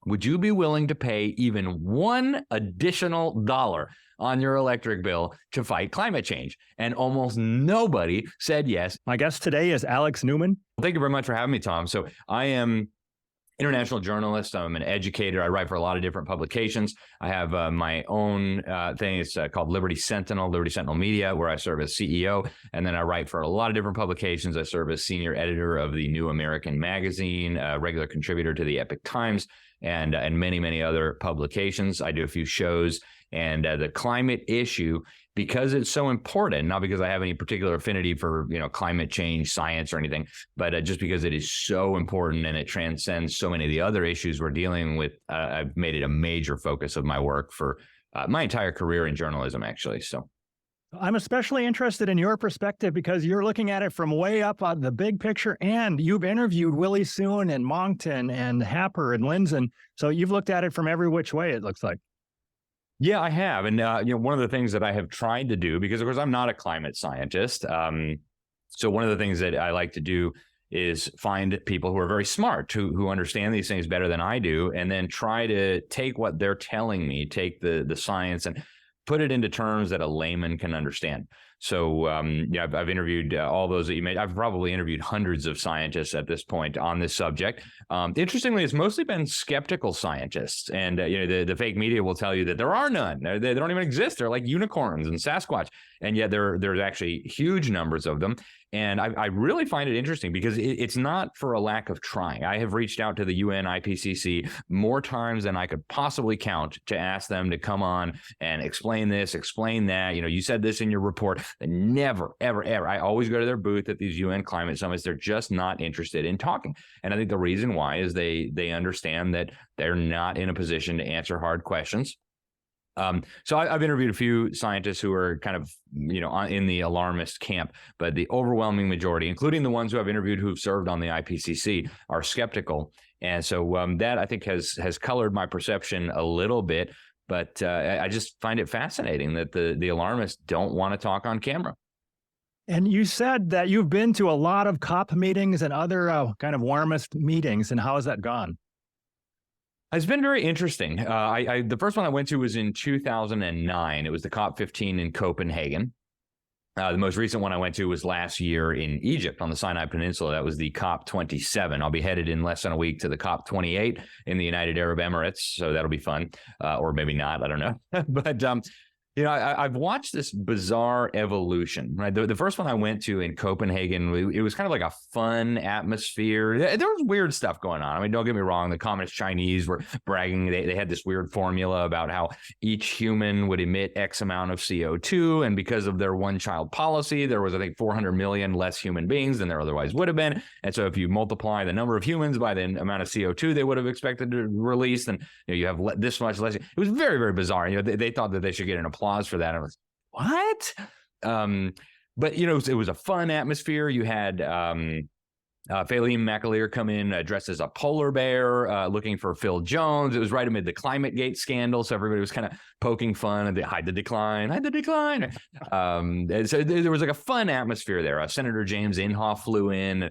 would you be willing to pay even $1 additional on your electric bill to fight climate change? And almost nobody said yes. My guest today is Alex Newman. Thank you very much for having me, Tom. So I am international journalist. I'm an educator. I write for a lot of different publications. I have my own thing. It's called Liberty Sentinel Media, where I serve as CEO. And then I write for a lot of different publications. I serve as senior editor of the New American Magazine, a regular contributor to the Epic Times, and many, many other publications. I do a few shows. And the climate issue, because it's so important, not because I have any particular affinity for, climate change science or anything, but just because it is so important and it transcends so many of the other issues we're dealing with, I've made it a major focus of my work for my entire career in journalism, actually. So I'm especially interested in your perspective because you're looking at it from way up on the big picture, and you've interviewed Willie Soon and Moncton and Happer and Lindzen. So you've looked at it from every which way, it looks like. Yeah, I have. And, one of the things that I have tried to do, because of course I'm not a climate scientist. So one of the things that I like to do is find people who are very smart, who understand these things better than I do, and then try to take what they're telling me, take the science and put it into terms that a layman can understand. So, I've interviewed all those that you made. I've probably interviewed hundreds of scientists at this point on this subject. Interestingly, it's mostly been skeptical scientists. And, the fake media will tell you that there are none. They don't even exist. They're like unicorns and Sasquatch. And yet there's actually huge numbers of them. And I really find it interesting because it's not for a lack of trying. I have reached out to the UN IPCC more times than I could possibly count to ask them to come on and explain this, explain that. You said this in your report. Never, ever, ever. I always go to their booth at these UN climate summits. They're just not interested in talking. And I think the reason why is they understand that they're not in a position to answer hard questions. So I've interviewed a few scientists who are kind of, in the alarmist camp, but the overwhelming majority, including the ones who I've interviewed who've served on the IPCC, are skeptical. And so that I think has colored my perception a little bit. But I just find it fascinating that the alarmists don't want to talk on camera. And you said that you've been to a lot of COP meetings and other kind of warmist meetings. And how has that gone? It's been very interesting. The first one I went to was in 2009. It was the COP15 in Copenhagen. The most recent one I went to was last year in Egypt on the Sinai Peninsula. That was the COP27. I'll be headed in less than a week to the COP28 in the United Arab Emirates. So that'll be fun, or maybe not. I don't know. But I've watched this bizarre evolution, right? The first one I went to in Copenhagen, it was kind of like a fun atmosphere. There was weird stuff going on. I mean, don't get me wrong. The communist Chinese were bragging. They had this weird formula about how each human would emit X amount of CO2. And because of their one-child policy, there was, I think, 400 million less human beings than there otherwise would have been. And so if you multiply the number of humans by the amount of CO2 they would have expected to release, then you have this much less. It was very, very bizarre. They thought that they should get an applause for that. I was, what? But it was a fun atmosphere. You had Fayleen McAleer come in dressed as a polar bear, looking for Phil Jones. It was right amid the ClimateGate scandal, so everybody was kind of poking fun and hide the decline. And so there was like a fun atmosphere there. Senator James Inhofe flew in.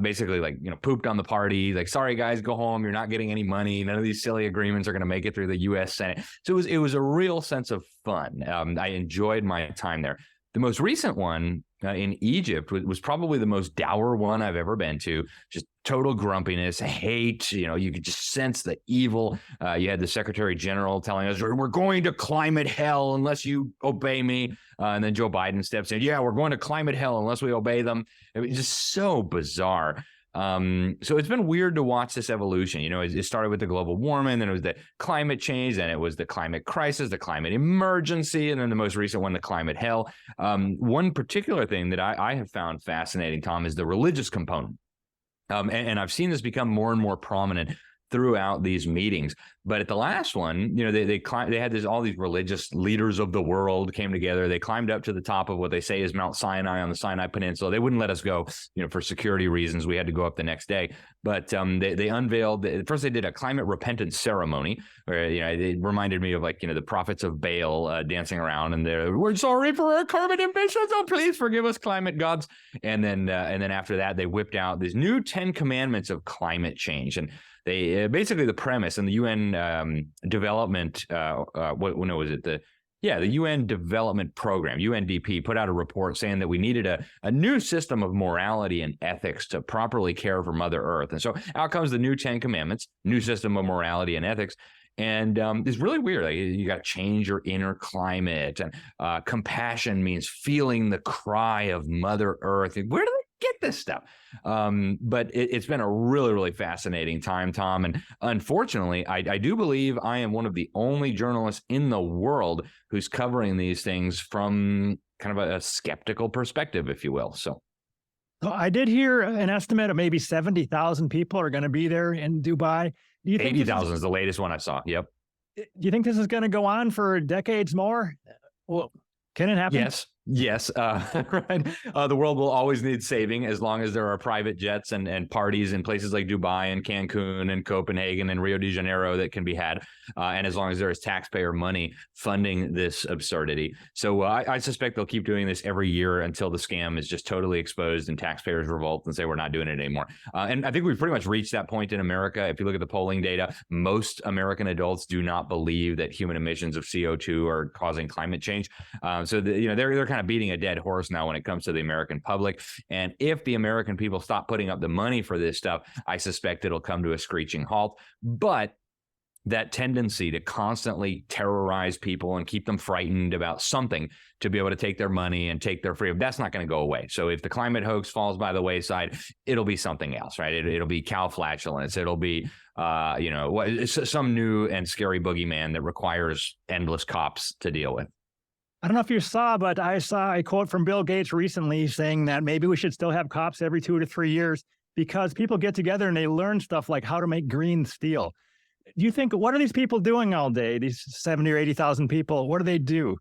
Basically pooped on the party, like, sorry guys, go home, you're not getting any money, none of these silly agreements are going to make it through the US Senate. So it was a real sense of fun. I enjoyed my time there. The most recent one in Egypt was probably the most dour one I've ever been to. Just total grumpiness, hate. You could just sense the evil. You had the Secretary General telling us, we're going to climate hell unless you obey me. And then Joe Biden steps in. Yeah, we're going to climate hell unless we obey them. I mean, just so bizarre. So it's been weird to watch this evolution. It started with the global warming, then it was the climate change, then it was the climate crisis, the climate emergency, and then the most recent one, the climate hell. One particular thing that I have found fascinating, Tom, is the religious component. And I've seen this become more and more prominent throughout these meetings. But at the last one, they had all these religious leaders of the world came together. They climbed up to the top of what they say is Mount Sinai on the Sinai Peninsula. They wouldn't let us go, for security reasons. We had to go up the next day. But they unveiled, first they did a climate repentance ceremony where, it reminded me of the prophets of Baal dancing around and we're sorry for our carbon emissions. Oh, please forgive us, climate gods. And then after that, they whipped out these new 10 commandments of climate change. And They basically the premise and the UN development. The UN Development Program, UNDP, put out a report saying that we needed a new system of morality and ethics to properly care for Mother Earth. And so out comes the new 10 Commandments, new system of morality and ethics. And it's really weird. Like, you got to change your inner climate. And compassion means feeling the cry of Mother Earth. Where do they get this stuff? But it's been a really, really fascinating time, Tom. And unfortunately, I do believe I am one of the only journalists in the world who's covering these things from kind of a skeptical perspective, if you will. So I did hear an estimate of maybe 70,000 people are going to be there in Dubai. Do you think 80,000 is the latest one I saw. Yep. Do you think this is going to go on for decades more? Well, can it happen? Yes. Right. The world will always need saving as long as there are private jets and parties in places like Dubai and Cancun and Copenhagen and Rio de Janeiro that can be had. And as long as there is taxpayer money funding this absurdity. So I suspect they'll keep doing this every year until the scam is just totally exposed and taxpayers revolt and say, we're not doing it anymore. And I think we've pretty much reached that point in America. If you look at the polling data, most American adults do not believe that human emissions of CO2 are causing climate change. So they're kind of beating a dead horse now when it comes to the American public. And if the American people stop putting up the money for this stuff, I suspect it'll come to a screeching halt. But that tendency to constantly terrorize people and keep them frightened about something to be able to take their money and take their freedom, that's not going to go away. So if the climate hoax falls by the wayside, it'll be something else, right? It'll be cow flatulence. It'll be, some new and scary boogeyman that requires endless cops to deal with. I don't know if you saw, but I saw a quote from Bill Gates recently saying that maybe we should still have cops every 2 to 3 years because people get together and they learn stuff like how to make green steel. Do you think, what are these people doing all day? These 70 or 80,000 people, what do they do?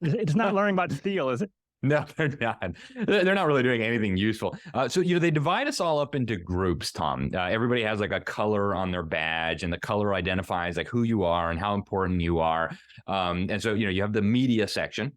It's not learning about steel, is it? No, they're not. They're not really doing anything useful. So they divide us all up into groups, Tom. Everybody has like a color on their badge, and the color identifies like who you are and how important you are. And so, you have the media section,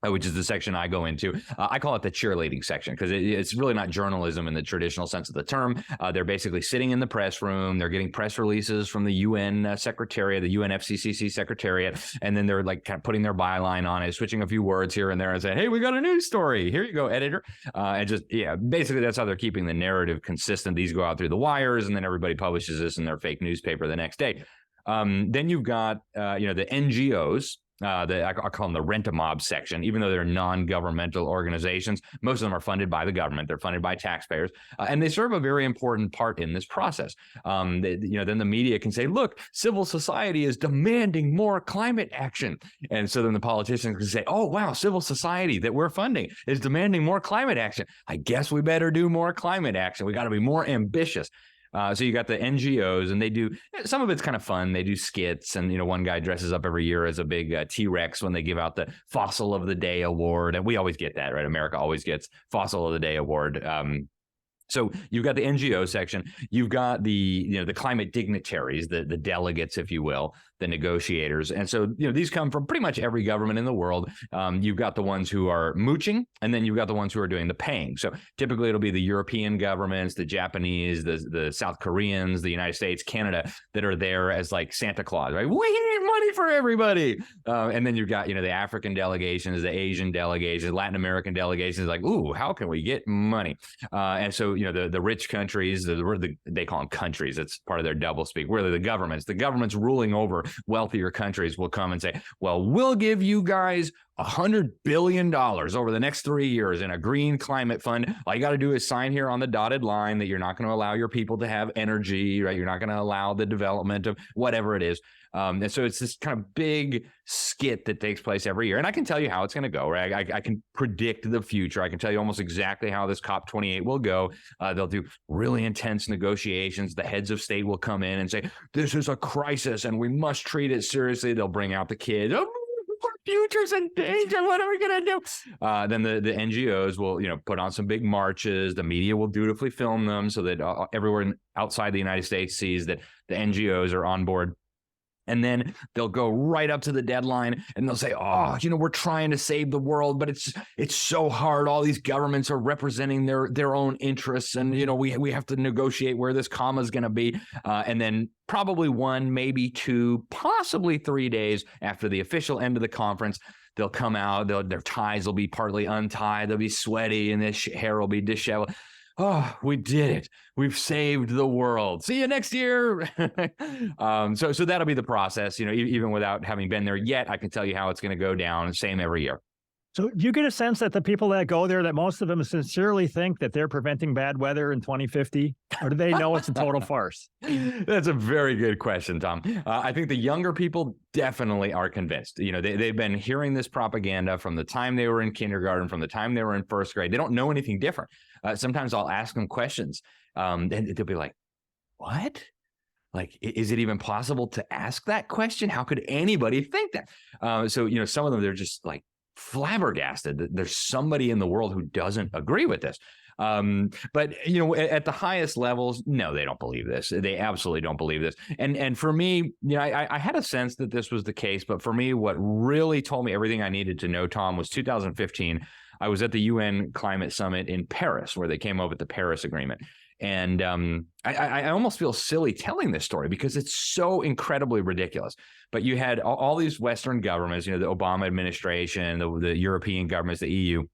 which is the section I go into. I call it the cheerleading section because it's really not journalism in the traditional sense of the term. They're basically sitting in the press room. They're getting press releases from the UN Secretariat, the UNFCCC Secretariat, and then they're like kind of putting their byline on it, switching a few words here and there and saying, hey, we got a news story. Here you go, editor. Basically that's how they're keeping the narrative consistent. These go out through the wires, and then everybody publishes this in their fake newspaper the next day. Then you've got, the NGOs. I call them the rent-a-mob section, even though they're non-governmental organizations. Most of them are funded by the government. They're funded by taxpayers, and they serve a very important part in this process. Then the media can say, look, civil society is demanding more climate action. And so then the politicians can say, oh, wow, civil society that we're funding is demanding more climate action. I guess we better do more climate action. We got to be more ambitious. So you got the NGOs, and they do, some of it's kind of fun. They do skits, and one guy dresses up every year as a big T-Rex when they give out the Fossil of the Day award, and we always get that, right? America always gets Fossil of the Day award. So you've got the NGO section, you've got the climate dignitaries, the delegates, if you will, the negotiators. And so, these come from pretty much every government in the world. You've got the ones who are mooching, and then you've got the ones who are doing the paying. So typically it'll be the European governments, the Japanese, the South Koreans, the United States, Canada, that are there as like Santa Claus, right? We need money for everybody. And then you've got, the African delegations, the Asian delegations, Latin American delegations, like, ooh, how can we get money? And so, the rich countries, they call them countries. It's part of their doublespeak. Really, the governments ruling over wealthier countries will come and say, well, we'll give you guys $100 billion over the next 3 years in a green climate fund. All you got to do is sign here on the dotted line that you're not going to allow your people to have energy, right? You're not going to allow the development of whatever it is. And so it's this kind of big skit that takes place every year. And I can tell you how it's going to go, right? I can predict the future. I can tell you almost exactly how this COP28 will go. They'll do really intense negotiations. The heads of state will come in and say, this is a crisis and we must treat it seriously. They'll bring out the kids. Oh, our future's in danger. What are we going to do? Then the NGOs will, put on some big marches. The media will dutifully film them so that everywhere outside the United States sees that the NGOs are on board. And then they'll go right up to the deadline and they'll say, oh, we're trying to save the world, but it's so hard. All these governments are representing their own interests. And, we have to negotiate where this comma is going to be. And then probably 1, maybe 2, possibly 3 days after the official end of the conference, they'll come out, their ties will be partly untied. They'll be sweaty and their hair will be disheveled. Oh, we did it. We've saved the world. See you next year. So that'll be the process. Even without having been there yet, I can tell you how it's going to go down. Same every year. So do you get a sense that the people that go there, that most of them sincerely think that they're preventing bad weather in 2050? Or do they know it's a total farce? That's a very good question, Tom. I think the younger people definitely are convinced. They've been hearing this propaganda from the time they were in kindergarten, from the time they were in first grade. They don't know anything different. Sometimes I'll ask them questions and they'll be like, what? Like, is it even possible to ask that question? How could anybody think that? So, some of them, they're just like flabbergasted that there's somebody in the world who doesn't agree with this. But at the highest levels, no, they don't believe this. They absolutely don't believe this. And for me, I had a sense that this was the case. But for me, what really told me everything I needed to know, Tom, was 2015. I was at the UN Climate Summit in Paris, where they came up with the Paris Agreement. And I almost feel silly telling this story because it's so incredibly ridiculous. But you had all these Western governments, the Obama administration, the European governments, the EU.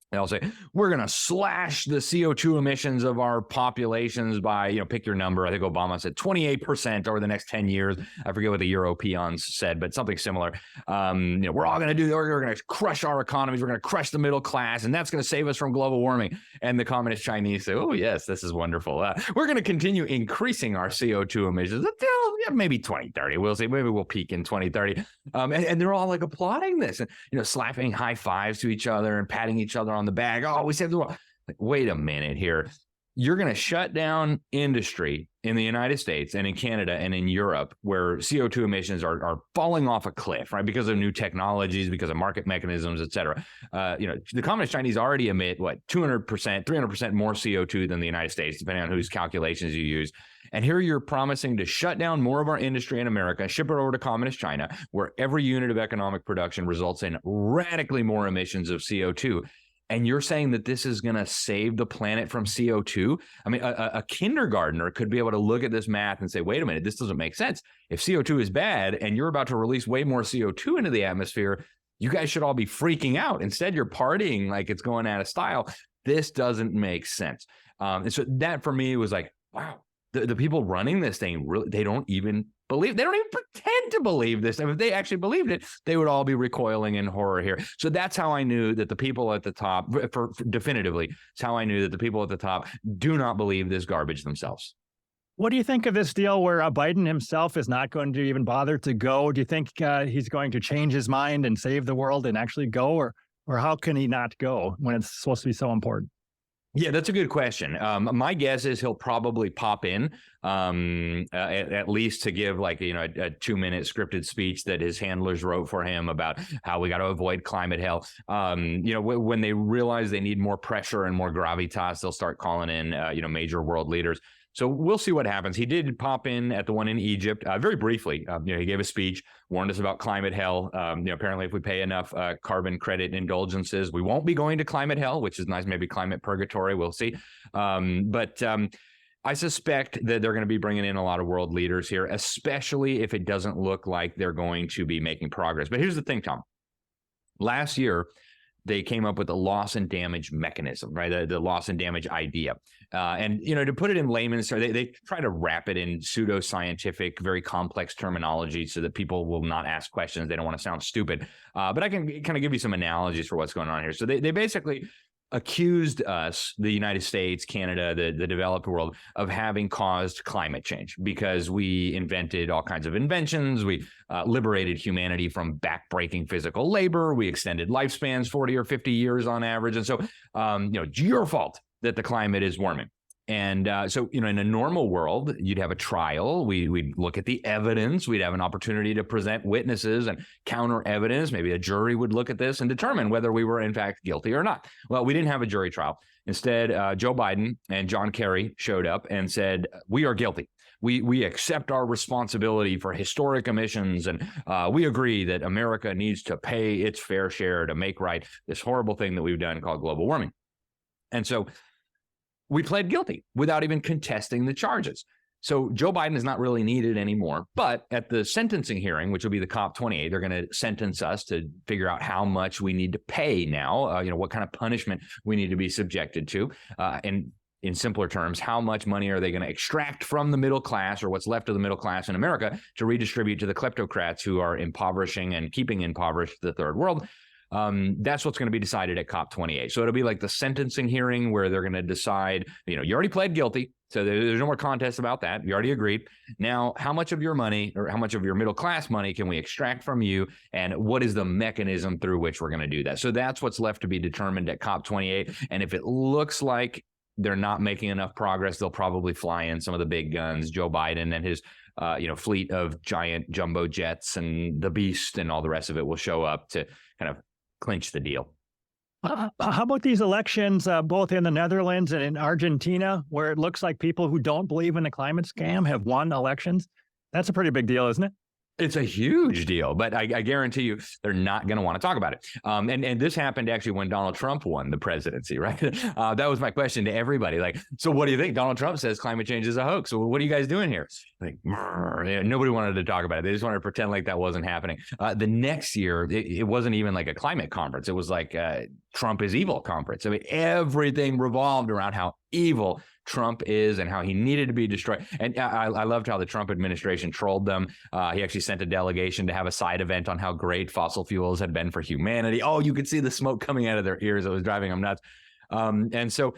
They'll say, we're going to slash the CO2 emissions of our populations by, pick your number. I think Obama said 28% over the next 10 years. I forget what the Europeans said, but something similar. We're all going to do, we're going to crush our economies. We're going to crush the middle class, and that's going to save us from global warming. And the communist Chinese say, oh, yes, this is wonderful. We're going to continue increasing our CO2 emissions until maybe 2030. We'll see. Maybe we'll peak in 2030. And they're all like applauding this and, slapping high fives to each other and patting each other on the back. Oh, we saved the world. Like, wait a minute here. You're going to shut down industry in the United States and in Canada and in Europe, where CO2 emissions are falling off a cliff, right? Because of new technologies, because of market mechanisms, et cetera. The communist Chinese already emit 200%, 300% more CO2 than the United States, depending on whose calculations you use. And here you're promising to shut down more of our industry in America, ship it over to communist China, where every unit of economic production results in radically more emissions of CO2. And you're saying that this is going to save the planet from CO2? I mean, a kindergartner could be able to look at this math and say, wait a minute, this doesn't make sense. If CO2 is bad and you're about to release way more CO2 into the atmosphere, you guys should all be freaking out. Instead, you're partying like it's going out of style. This doesn't make sense. And so that for me was like, wow, the people running this thing, really, they don't even pretend to believe this. And if they actually believed it, they would all be recoiling in horror here. So that's how I knew that the people at the top, definitively, it's how I knew that the people at the top do not believe this garbage themselves. What do you think of this deal where Biden himself is not going to even bother to go? Do you think he's going to change his mind and save the world and actually go? Or how can he not go when it's supposed to be so important? Yeah, that's a good question. My guess is he'll probably pop in at least to give a 2-minute scripted speech that his handlers wrote for him about how we got to avoid climate hell. When they realize they need more pressure and more gravitas, they'll start calling in, major world leaders. So we'll see what happens. He did pop in at the one in Egypt very briefly. He gave a speech, warned us about climate hell. Apparently, if we pay enough carbon credit indulgences, we won't be going to climate hell, which is nice. Maybe climate purgatory. We'll see. But I suspect that they're going to be bringing in a lot of world leaders here, especially if it doesn't look like they're going to be making progress. But here's the thing, Tom. Last year, they came up with a loss and damage mechanism, right? The loss and damage idea. And, to put it in layman's terms, they try to wrap it in pseudoscientific, very complex terminology so that people will not ask questions. They don't want to sound stupid. But I can kind of give you some analogies for what's going on here. So they basically accused us, the United States, Canada, the developed world, of having caused climate change because we invented all kinds of inventions. We liberated humanity from backbreaking physical labor. We extended lifespans 40 or 50 years on average. And so, it's your fault that the climate is warming. And so, in a normal world, you'd have a trial. We'd look at the evidence. We'd have an opportunity to present witnesses and counter evidence. Maybe a jury would look at this and determine whether we were, in fact, guilty or not. Well, we didn't have a jury trial. Instead, Joe Biden and John Kerry showed up and said, we are guilty. we accept our responsibility for historic emissions, and we agree that America needs to pay its fair share to make right this horrible thing that we've done called global warming. And so we pled guilty without even contesting the charges. So Joe Biden is not really needed anymore. But at the sentencing hearing, which will be the COP28, they're going to sentence us to figure out how much we need to pay now, what kind of punishment we need to be subjected to. And in simpler terms, how much money are they going to extract from the middle class, or what's left of the middle class in America, to redistribute to the kleptocrats who are impoverishing and keeping impoverished the third world? That's what's going to be decided at COP28. So it'll be like the sentencing hearing where they're going to decide, you already pled guilty. So there's no more contest about that. You already agreed. Now, how much of your money, or how much of your middle class money, can we extract from you? And what is the mechanism through which we're going to do that? So that's what's left to be determined at COP28. And if it looks like they're not making enough progress, they'll probably fly in some of the big guns, Joe Biden and his fleet of giant jumbo jets, and the beast and all the rest of it will show up to kind of clinch the deal. How about these elections, both in the Netherlands and in Argentina, where it looks like people who don't believe in the climate scam have won elections? That's a pretty big deal, isn't it? It's a huge deal, but I guarantee you they're not going to want to talk about it. And this happened actually when Donald Trump won the presidency, right? That was my question to everybody. Like, so what do you think? Donald Trump says climate change is a hoax. So what are you guys doing here? Like, nobody wanted to talk about it. They just wanted to pretend like that wasn't happening. The next year, it wasn't even like a climate conference. It was like Trump is evil conference. I mean, everything revolved around how evil Trump is and how he needed to be destroyed. And I loved how the Trump administration trolled them. He actually sent a delegation to have a side event on how great fossil fuels had been for humanity. Oh, you could see the smoke coming out of their ears. It was driving them nuts. And so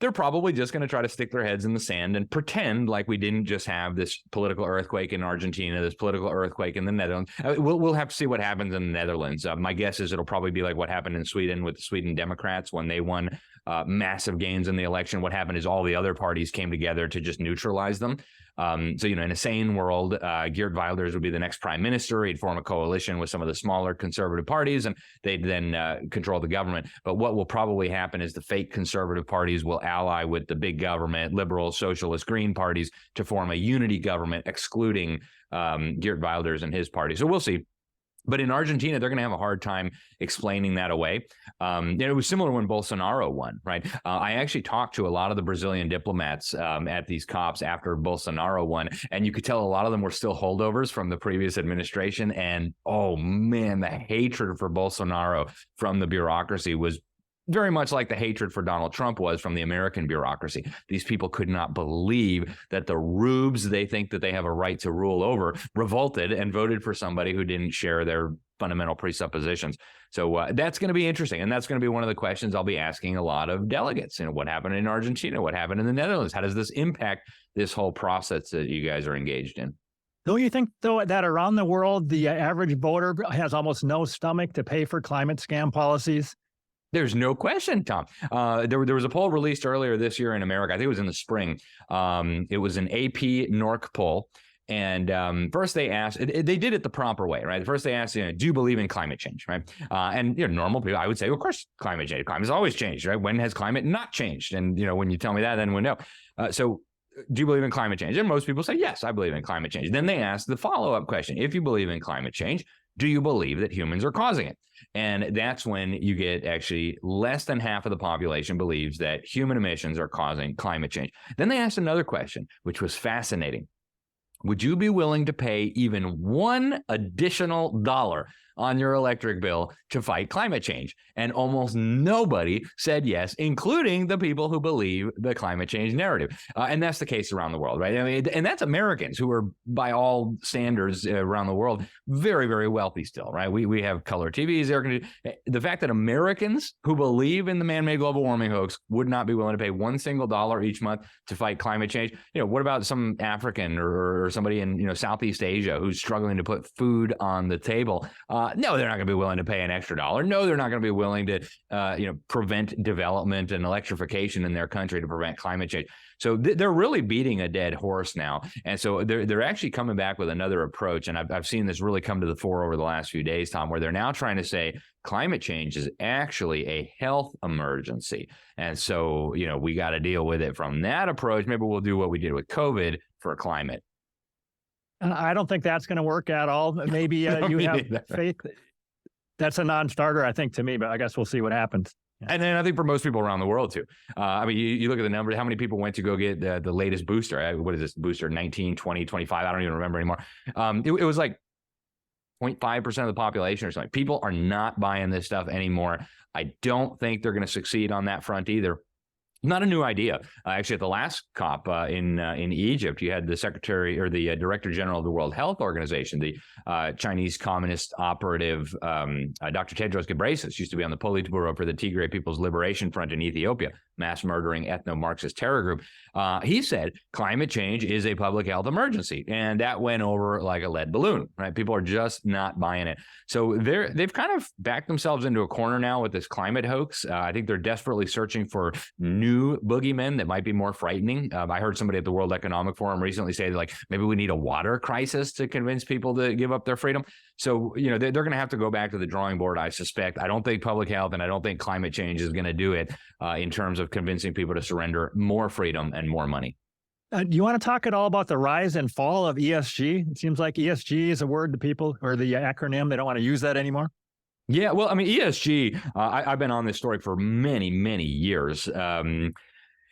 they're probably just going to try to stick their heads in the sand and pretend like we didn't just have this political earthquake in Argentina, this political earthquake in the Netherlands. We'll have to see what happens in the Netherlands. My guess is it'll probably be like what happened in Sweden with the Sweden Democrats when they won massive gains in the election. What happened is all the other parties came together to just neutralize them. So, in a sane world, Geert Wilders would be the next prime minister. He'd form a coalition with some of the smaller conservative parties, and they'd then control the government. But what will probably happen is the fake conservative parties will ally with the big government, liberal, socialist, green parties to form a unity government, excluding Geert Wilders and his party. So we'll see. But in Argentina, they're going to have a hard time explaining that away. It was similar when Bolsonaro won, right? I actually talked to a lot of the Brazilian diplomats at these COPs after Bolsonaro won, and you could tell a lot of them were still holdovers from the previous administration. And oh man, the hatred for Bolsonaro from the bureaucracy was very much like the hatred for Donald Trump was from the American bureaucracy. These people could not believe that the rubes they think that they have a right to rule over revolted and voted for somebody who didn't share their fundamental presuppositions. So that's going to be interesting. And that's going to be one of the questions I'll be asking a lot of delegates. What happened in Argentina? What happened in the Netherlands? How does this impact this whole process that you guys are engaged in? Don't you think, though, that around the world, the average voter has almost no stomach to pay for climate scam policies? There's no question, Tom. There was a poll released earlier this year in America. I think it was in the spring. It was an AP NORC poll. And first they asked, they did it the proper way, right? First they asked, do you believe in climate change, right? And normal people, I would say, well, of course, climate change. Climate has always changed, right? When has climate not changed? And, when you tell me that, then we'll know. So do you believe in climate change? And most people say, yes, I believe in climate change. Then they ask the follow-up question. If you believe in climate change, do you believe that humans are causing it? And that's when you get actually less than half of the population believes that human emissions are causing climate change. Then they asked another question, which was fascinating. Would you be willing to pay even $1 additional on your electric bill to fight climate change? And almost nobody said yes, including the people who believe the climate change narrative. And that's the case around the world, right? I mean, and that's Americans who are, by all standards around the world, very, very wealthy still, right? We have color TVs, air conditioning. The fact that Americans who believe in the man-made global warming hoax would not be willing to pay $1 single each month to fight climate change. What about some African or somebody in Southeast Asia who's struggling to put food on the table? No, they're not going to be willing to pay an extra $1. No, they're not going to be willing to, prevent development and electrification in their country to prevent climate change. So they're really beating a dead horse now. And so they're actually coming back with another approach. And I've seen this really come to the fore over the last few days, Tom, where they're now trying to say climate change is actually a health emergency. And so, we got to deal with it from that approach. Maybe we'll do what we did with COVID, for climate. I don't think that's going to work at all. Maybe you have faith. That's a non-starter, I think, to me, but I guess we'll see what happens. Yeah. And then I think for most people around the world too. I mean, you look at the numbers, how many people went to go get the latest booster? What is this booster? 19, 20, 25? I don't even remember anymore. It was like 0.5% of the population or something. People are not buying this stuff anymore. I don't think they're going to succeed on that front either. Not a new idea. Actually, at the last COP in Egypt, you had the secretary or the director general of the World Health Organization, the Chinese Communist operative, Dr. Tedros Ghebreyesus, used to be on the Politburo for the Tigray People's Liberation Front in Ethiopia, mass murdering ethno-Marxist terror group. He said climate change is a public health emergency, and that went over like a lead balloon. Right? People are just not buying it. So they've kind of backed themselves into a corner now with this climate hoax. I think they're desperately searching for new boogeymen that might be more frightening. I heard somebody at the World Economic Forum recently say that, like, maybe we need a water crisis to convince people to give up their freedom. So, they're going to have to go back to the drawing board, I suspect. I don't think public health and I don't think climate change is going to do it in terms of convincing people to surrender more freedom and more money. Do you want to talk at all about the rise and fall of ESG? It seems like ESG is a word to people, or the acronym. They don't want to use that anymore. Yeah, well, I mean, ESG, I've been on this story for many, many years. And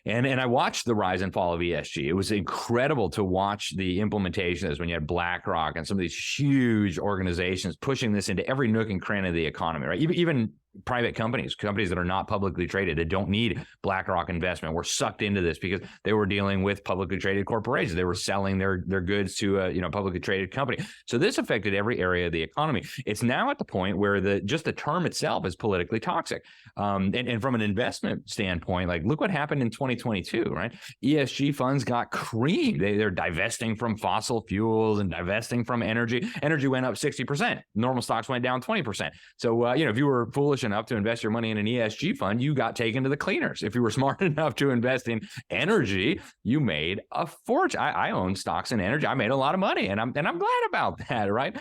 I watched the rise and fall of ESG. It was incredible to watch the implementation of this when you had BlackRock and some of these huge organizations pushing this into every nook and cranny of the economy, right? Even private companies that are not publicly traded, that don't need BlackRock investment, were sucked into this because they were dealing with publicly traded corporations. They were selling their goods to a publicly traded company. So this affected every area of the economy. It's now at the point where just the term itself is politically toxic. And from an investment standpoint, like, look what happened in 2022, right? ESG funds got creamed. They're divesting from fossil fuels and divesting from energy. Energy went up 60%. Normal stocks went down 20%. So, if you were foolish enough to invest your money in an ESG fund, you got taken to the cleaners. If you were smart enough to invest in energy, you made a fortune. I own stocks in energy. I made a lot of money, and I'm glad about that, right?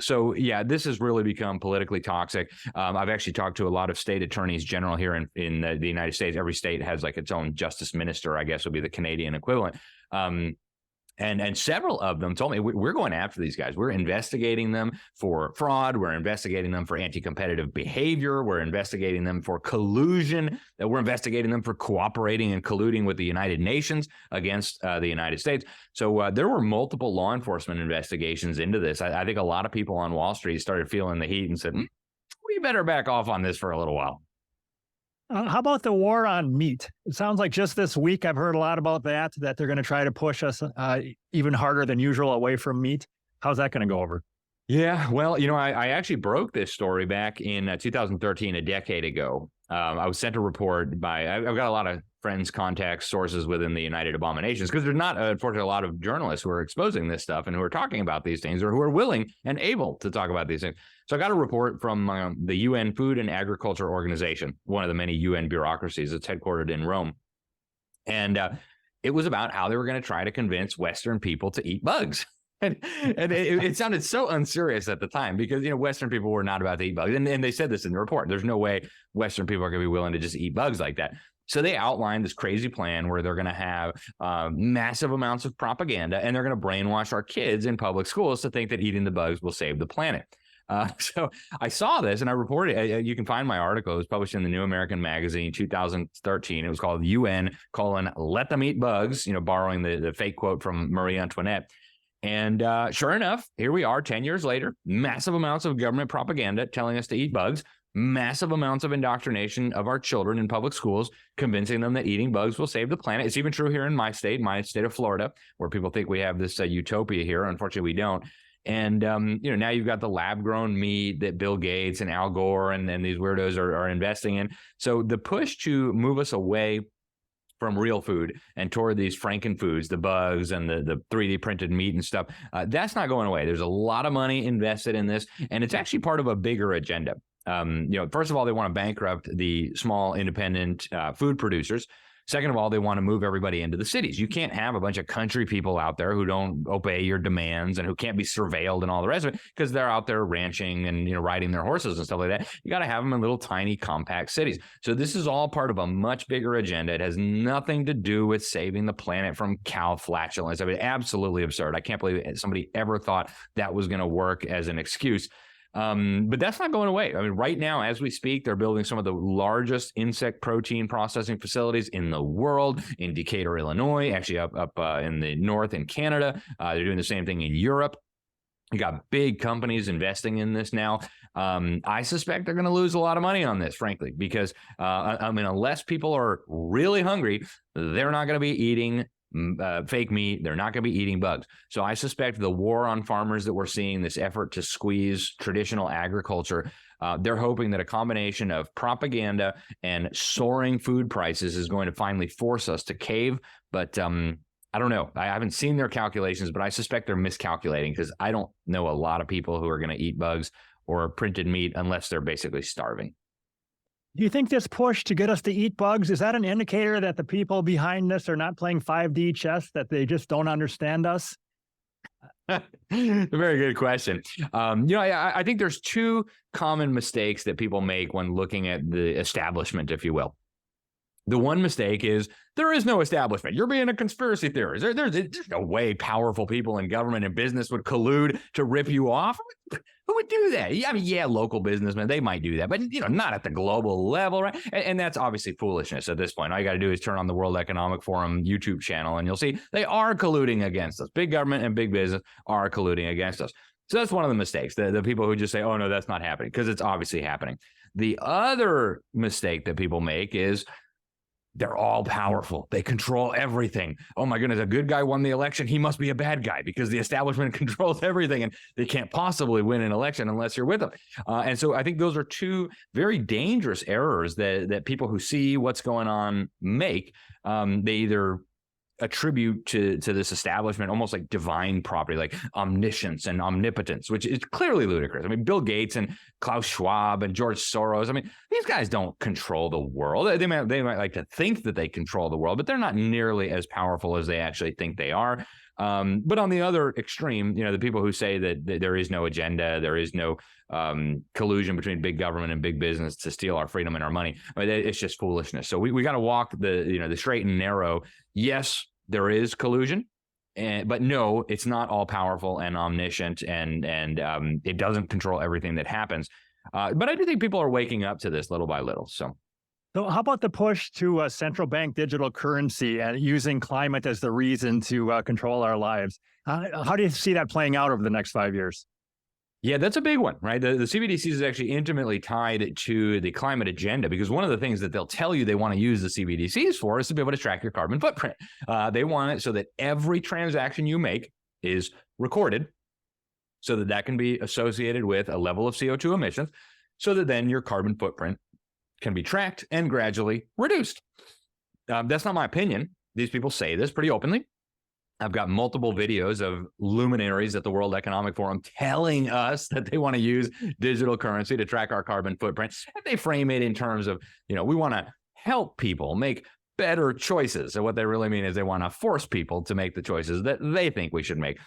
So yeah, this has really become politically toxic. I've actually talked to a lot of state attorneys general here in the United States. Every state has like its own justice minister, I guess would be the Canadian equivalent. And several of them told me, we're going after these guys. We're investigating them for fraud. We're investigating them for anti-competitive behavior. We're investigating them for collusion. We're investigating them for cooperating and colluding with the United Nations against the United States. So there were multiple law enforcement investigations into this. I think a lot of people on Wall Street started feeling the heat and said, we better back off on this for a little while. How about the war on meat? It sounds like just this week I've heard a lot about that they're going to try to push us even harder than usual away from meat. How's that going to go over? Yeah, well, I actually broke this story back in 2013, a decade ago. I was sent a report I've got a lot of friends, contacts, sources within the United Abominations, because there's not, unfortunately, a lot of journalists who are exposing this stuff and who are talking about these things, or who are willing and able to talk about these things. So I got a report from the UN Food and Agriculture Organization, one of the many UN bureaucracies that's headquartered in Rome. And it was about how they were going to try to convince Western people to eat bugs. And it sounded so unserious at the time, because, Western people were not about to eat bugs. And they said this in the report. There's no way Western people are going to be willing to just eat bugs like that. So they outlined this crazy plan where they're going to have massive amounts of propaganda, and they're going to brainwash our kids in public schools to think that eating the bugs will save the planet. So I saw this and I reported. You can find my article. It was published in the New American Magazine, 2013. It was called UN: Let Them Eat Bugs, borrowing the fake quote from Marie Antoinette. And sure enough, here we are 10 years later, massive amounts of government propaganda telling us to eat bugs, massive amounts of indoctrination of our children in public schools, convincing them that eating bugs will save the planet. It's even true here in my state of Florida, where people think we have this utopia here. Unfortunately, we don't. And, now you've got the lab-grown meat that Bill Gates and Al Gore and these weirdos are investing in. So the push to move us away from real food and toward these Frankenfoods, the bugs and the 3D printed meat and stuff, that's not going away. There's a lot of money invested in this, and it's actually part of a bigger agenda. First of all, they want to bankrupt the small independent food producers. Second of all, they want to move everybody into the cities. You can't have a bunch of country people out there who don't obey your demands and who can't be surveilled and all the rest of it because they're out there ranching and riding their horses and stuff like that. You got to have them in little tiny compact cities. So this is all part of a much bigger agenda. It has nothing to do with saving the planet from cow flatulence. I mean, absolutely absurd. I can't believe somebody ever thought that was going to work as an excuse. But that's not going away. I mean, right now, as we speak, they're building some of the largest insect protein processing facilities in the world in Decatur, Illinois, actually up in the north in Canada. They're doing the same thing in Europe. You got big companies investing in this now. I suspect they're going to lose a lot of money on this, frankly, because I mean, unless people are really hungry, they're not going to be eating fake meat. They're not going to be eating bugs. So I suspect the war on farmers that we're seeing, this effort to squeeze traditional agriculture, they're hoping that a combination of propaganda and soaring food prices is going to finally force us to cave. But I don't know. I haven't seen their calculations, but I suspect they're miscalculating because I don't know a lot of people who are going to eat bugs or printed meat unless they're basically starving. Do you think this push to get us to eat bugs, is that an indicator that the people behind this are not playing 5D chess, that they just don't understand us? Very good question. I think there's two common mistakes that people make when looking at the establishment, if you will. The one mistake is there is no establishment. You're being a conspiracy theorist. There's no way powerful people in government and business would collude to rip you off. Who would do that? I mean, yeah, local businessmen, they might do that, but not at the global level, right? And that's obviously foolishness at this point. All you got to do is turn on the World Economic Forum YouTube channel, and you'll see they are colluding against us. Big government and big business are colluding against us. So that's one of the mistakes. The people who just say, "Oh no, that's not happening," because it's obviously happening. The other mistake that people make is they're all powerful. They control everything. Oh my goodness, a good guy won the election. He must be a bad guy because the establishment controls everything and they can't possibly win an election unless you're with them. And so I think those are two very dangerous errors that people who see what's going on make. They either attribute to this establishment almost like divine property, like omniscience and omnipotence, which is clearly ludicrous. I mean, Bill Gates and Klaus Schwab and George Soros, I mean, these guys don't control the world. They might like to think that they control the world, but they're not nearly as powerful as they actually think they are. But on the other extreme, the people who say that there is no agenda, there is no collusion between big government and big business to steal our freedom and our money, I mean, it's just foolishness. So we got to walk the straight and narrow. Yes, there is collusion, but no, it's not all powerful and omniscient, and it doesn't control everything that happens. But I do think people are waking up to this little by little. So how about the push to a central bank digital currency and using climate as the reason to control our lives? How do you see that playing out over the next 5 years? Yeah, that's a big one, right? The CBDCs is actually intimately tied to the climate agenda because one of the things that they'll tell you they want to use the CBDCs for is to be able to track your carbon footprint. They want it so that every transaction you make is recorded so that can be associated with a level of CO2 emissions so that then your carbon footprint can be tracked and gradually reduced. That's not my opinion. These people say this pretty openly. I've got multiple videos of luminaries at the World Economic Forum telling us that they want to use digital currency to track our carbon footprint. And they frame it in terms of, we want to help people make better choices. And what they really mean is they want to force people to make the choices that they think we should make.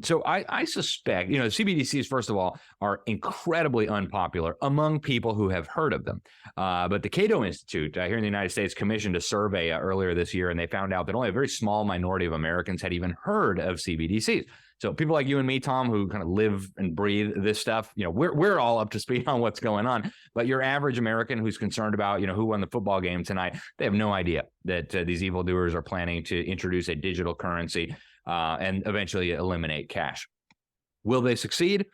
So I suspect, CBDCs, first of all, are incredibly unpopular among people who have heard of them. But the Cato Institute here in the United States commissioned a survey earlier this year, and they found out that only a very small minority of Americans had even heard of CBDCs. So people like you and me, Tom, who kind of live and breathe this stuff, we're all up to speed on what's going on. But your average American who's concerned about, who won the football game tonight, they have no idea that these evildoers are planning to introduce a digital currency and eventually eliminate cash. Will they succeed?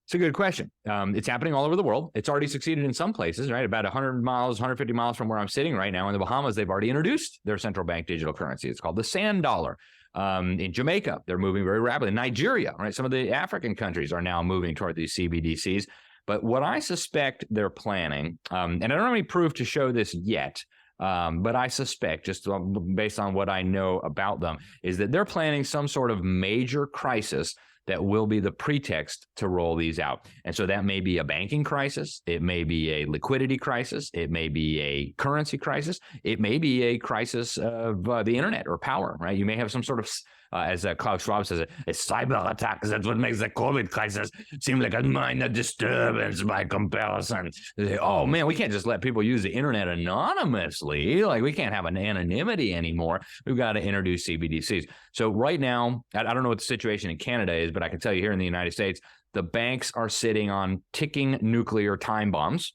It's a good question. It's happening all over the world. It's already succeeded in some places, right? About 100 miles, 150 miles from where I'm sitting right now in the Bahamas, they've already introduced their central bank digital currency. It's called the sand dollar. In Jamaica, they're moving very rapidly. Nigeria, right? Some of the African countries are now moving toward these CBDCs. But what I suspect they're planning, and I don't have any proof to show this yet, but I suspect, just based on what I know about them, is that they're planning some sort of major crisis that will be the pretext to roll these out. And so that may be a banking crisis. It may be a liquidity crisis. It may be a currency crisis. It may be a crisis of the internet or power, right? You may have some sort of as Klaus Schwab says, a cyber attack. That's what makes the COVID crisis seem like a minor disturbance by comparison. They say, oh man, we can't just let people use the internet anonymously. Like we can't have an anonymity anymore. We've got to introduce CBDCs. So right now, I don't know what the situation in Canada is, but I can tell you here in the United States, the banks are sitting on ticking nuclear time bombs.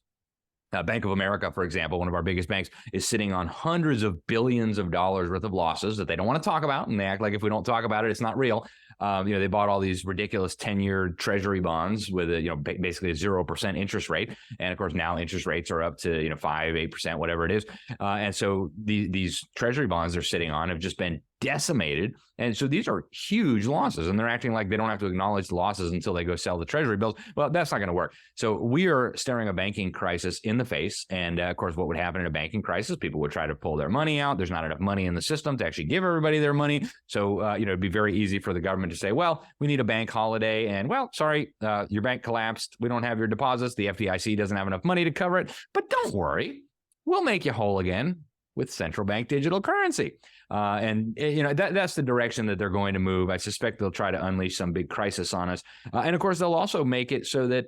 Bank of America, for example, one of our biggest banks, is sitting on hundreds of billions of dollars worth of losses that they don't want to talk about, and they act like if we don't talk about it, it's not real. They bought all these ridiculous 10-year treasury bonds with basically a 0% interest rate, and of course now interest rates are up to 5-8%, whatever it is, and so these treasury bonds they're sitting on have just been decimated. And so these are huge losses, and they're acting like they don't have to acknowledge the losses until they go sell the treasury bills. Well, that's not going to work. So we are staring a banking crisis in the face. And of course, what would happen in a banking crisis? People would try to pull their money out. There's not enough money in the system to actually give everybody their money. So, it'd be very easy for the government to say, well, we need a bank holiday. And well, sorry, your bank collapsed. We don't have your deposits. The FDIC doesn't have enough money to cover it. But don't worry, we'll make you whole again with central bank digital currency. That's the direction that they're going to move. I suspect they'll try to unleash some big crisis on us. And of course, they'll also make it so that,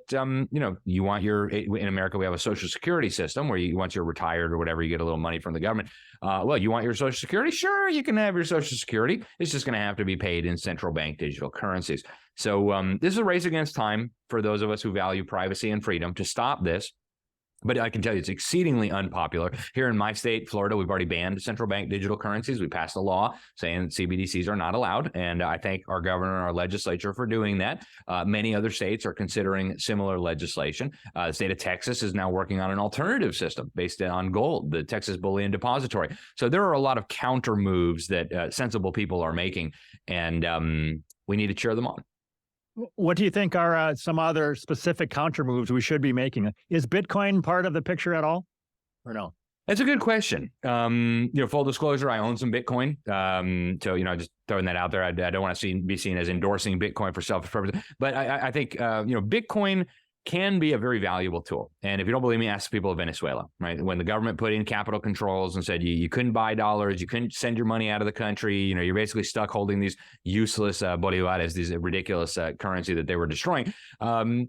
you want in America, we have a social security system where once you're retired or whatever, you get a little money from the government. Well, you want your social security? Sure, you can have your social security. It's just going to have to be paid in central bank digital currencies. So this is a race against time for those of us who value privacy and freedom to stop this. But I can tell you it's exceedingly unpopular. Here in my state, Florida, we've already banned central bank digital currencies. We passed a law saying CBDCs are not allowed. And I thank our governor and our legislature for doing that. Many other states are considering similar legislation. The state of Texas is now working on an alternative system based on gold, the Texas Bullion Depository. So there are a lot of counter moves that sensible people are making. And we need to cheer them on. What do you think are some other specific counter moves we should be making? Is Bitcoin part of the picture at all, or no? That's a good question. Full disclosure, I own some Bitcoin. So, just throwing that out there. I don't want to be seen as endorsing Bitcoin for selfish purposes. But I think, Bitcoin can be a very valuable tool. And if you don't believe me, ask the people of Venezuela, right? When the government put in capital controls and said you couldn't buy dollars, you couldn't send your money out of the country, you're basically stuck holding these useless bolivares, these ridiculous currency that they were destroying. A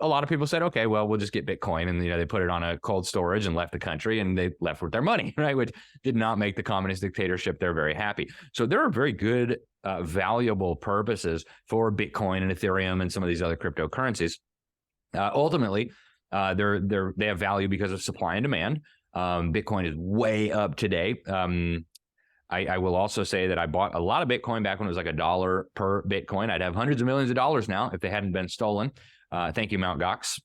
lot of people said, okay, well, we'll just get Bitcoin. And, they put it on a cold storage and left the country, and they left with their money, right? Which did not make the communist dictatorship there very happy. So there are very good, valuable purposes for Bitcoin and Ethereum and some of these other cryptocurrencies. Ultimately, they have value because of supply and demand. Bitcoin is way up today. I will also say that I bought a lot of Bitcoin back when it was like $1 per Bitcoin. I'd have hundreds of millions of dollars now if they hadn't been stolen. Thank you, Mt. Gox.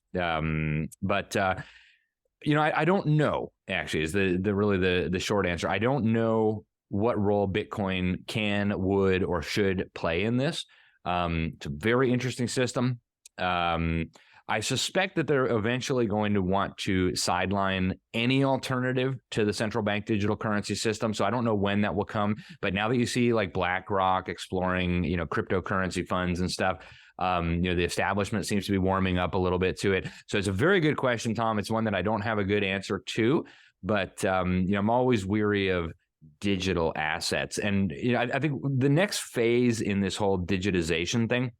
I don't know, actually, is the short answer. I don't know what role Bitcoin can, would, or should play in this. It's a very interesting system. I suspect that they're eventually going to want to sideline any alternative to the central bank digital currency system. So I don't know when that will come. But now that you see like BlackRock exploring, cryptocurrency funds and stuff, the establishment seems to be warming up a little bit to it. So it's a very good question, Tom. It's one that I don't have a good answer to, but I'm always weary of digital assets. And I think the next phase in this whole digitization thing,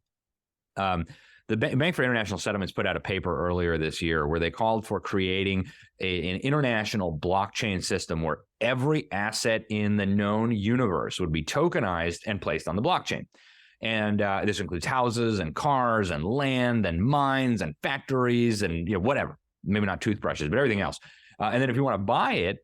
the Bank for International Settlements put out a paper earlier this year where they called for creating an international blockchain system where every asset in the known universe would be tokenized and placed on the blockchain. And this includes houses and cars and land and mines and factories and whatever, maybe not toothbrushes, but everything else. And then if you want to buy it,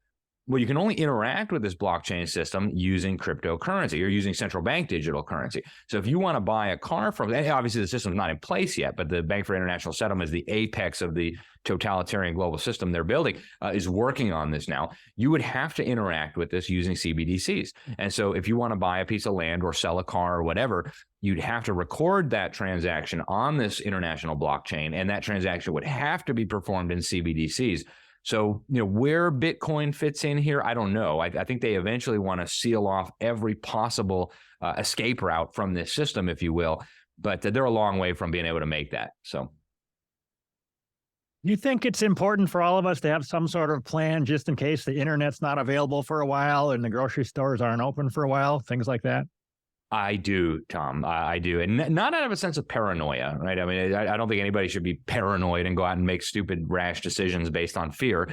well, you can only interact with this blockchain system using cryptocurrency or using central bank digital currency. So if you want to buy a car from, and obviously the system's not in place yet, but the Bank for International Settlement is the apex of the totalitarian global system they're building, is working on this now. You would have to interact with this using CBDCs. And so if you want to buy a piece of land or sell a car or whatever, you'd have to record that transaction on this international blockchain, and that transaction would have to be performed in CBDCs. So, where Bitcoin fits in here, I don't know. I think they eventually want to seal off every possible escape route from this system, if you will. but they're a long way from being able to make that. So. You think it's important for all of us to have some sort of plan just in case the internet's not available for a while and the grocery stores aren't open for a while, things like that? I do, Tom. I do. And not out of a sense of paranoia, right? I mean, I don't think anybody should be paranoid and go out and make stupid, rash decisions based on fear.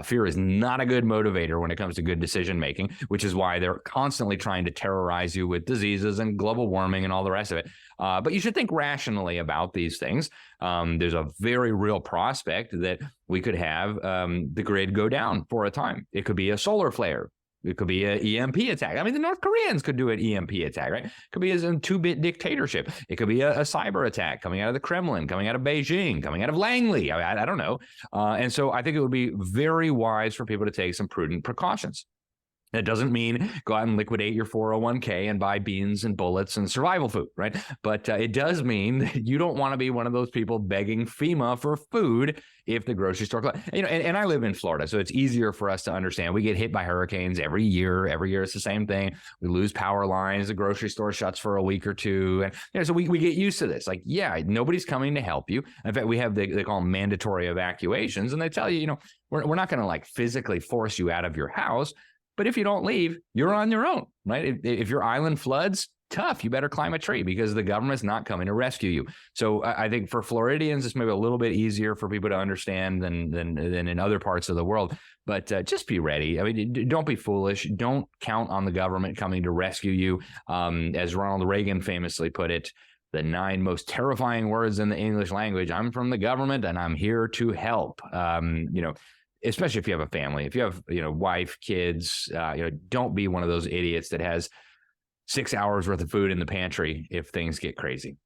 Fear is not a good motivator when it comes to good decision making, which is why they're constantly trying to terrorize you with diseases and global warming and all the rest of it. But you should think rationally about these things. There's a very real prospect that we could have the grid go down for a time. It could be a solar flare. It could be an EMP attack. I mean, the North Koreans could do an EMP attack, right? It could be a 2-bit dictatorship. It could be a cyber attack coming out of the Kremlin, coming out of Beijing, coming out of Langley. I don't know. And so I think it would be very wise for people to take some prudent precautions. That doesn't mean go out and liquidate your 401k and buy beans and bullets and survival food, right? But it does mean that you don't want to be one of those people begging FEMA for food if the grocery store closes. And I live in Florida, so it's easier for us to understand. We get hit by hurricanes every year. Every year it's the same thing. We lose power lines. The grocery store shuts for a week or two. And so we get used to this. Like, yeah, nobody's coming to help you. In fact, we have they call them mandatory evacuations, and they tell you, we're not going to like physically force you out of your house. But if you don't leave, you're on your own, right? If your island floods, tough. You better climb a tree because the government's not coming to rescue you. So I think for Floridians, it's maybe a little bit easier for people to understand than in other parts of the world. But just be ready. I mean, don't be foolish. Don't count on the government coming to rescue you. As Ronald Reagan famously put it, the 9 most terrifying words in the English language: I'm from the government and I'm here to help. Especially if you have a family, if you have, wife, kids, don't be one of those idiots that has 6 hours worth of food in the pantry if things get crazy.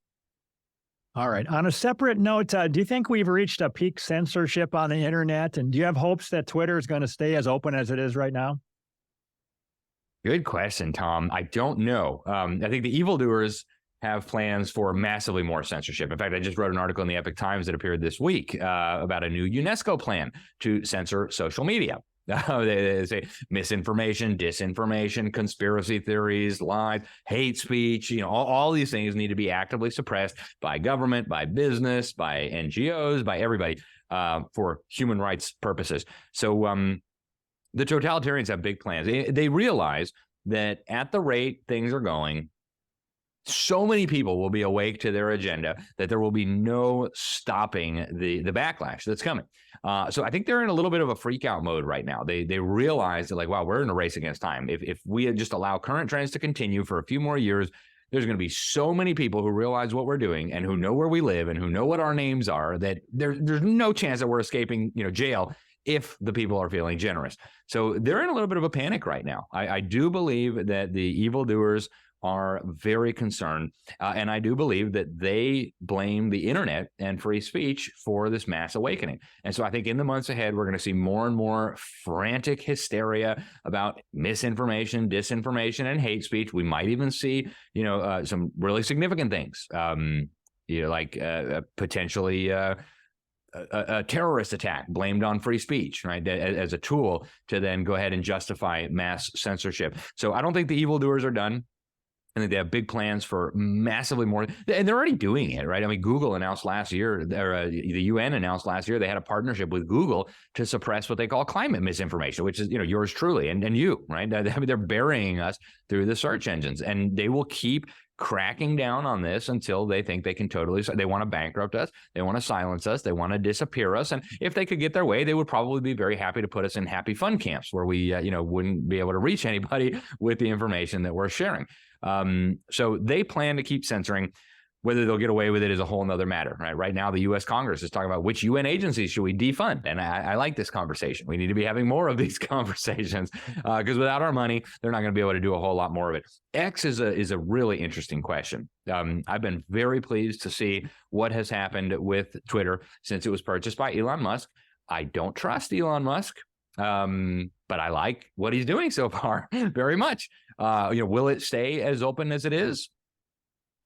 All right. On a separate note, do you think we've reached a peak censorship on the internet? And do you have hopes that Twitter is going to stay as open as it is right now? Good question, Tom. I don't know. I think the evildoers have plans for massively more censorship. In fact, I just wrote an article in the Epoch Times that appeared this week about a new UNESCO plan to censor social media. They say misinformation, disinformation, conspiracy theories, lies, hate speech, all these things need to be actively suppressed by government, by business, by NGOs, by everybody for human rights purposes. So the totalitarians have big plans. They realize that at the rate things are going, so many people will be awake to their agenda that there will be no stopping the backlash that's coming. So I think they're in a little bit of a freak out mode right now. They realize that, like, wow, we're in a race against time. If we just allow current trends to continue for a few more years, there's going to be so many people who realize what we're doing and who know where we live and who know what our names are that there's no chance that we're escaping, jail if the people are feeling generous. So they're in a little bit of a panic right now. I do believe that the evildoers are very concerned. And I do believe that they blame the internet and free speech for this mass awakening. And so I think in the months ahead, we're going to see more and more frantic hysteria about misinformation, disinformation, and hate speech. We might even see, some really significant things, like potentially a terrorist attack blamed on free speech, right, as a tool to then go ahead and justify mass censorship. So I don't think the evildoers are done. I think they have big plans for massively more, and they're already doing it, right? I mean, Google announced last year, or the UN announced last year, they had a partnership with Google to suppress what they call climate misinformation, which is, yours truly and you, right? I mean, they're burying us through the search engines, and they will keep cracking down on this until they think they can they want to bankrupt us. They want to silence us. They want to disappear us. And if they could get their way, they would probably be very happy to put us in happy fun camps where we, wouldn't be able to reach anybody with the information that we're sharing. So they plan to keep censoring. Whether they'll get away with it is a whole nother matter, right? Right now, the U.S. Congress is talking about which UN agencies should we defund. And I like this conversation. We need to be having more of these conversations because without our money, they're not going to be able to do a whole lot more of it. X is a really interesting question. I've been very pleased to see what has happened with Twitter since it was purchased by Elon Musk. I don't trust Elon Musk, but I like what he's doing so far very much. Will it stay as open as it is?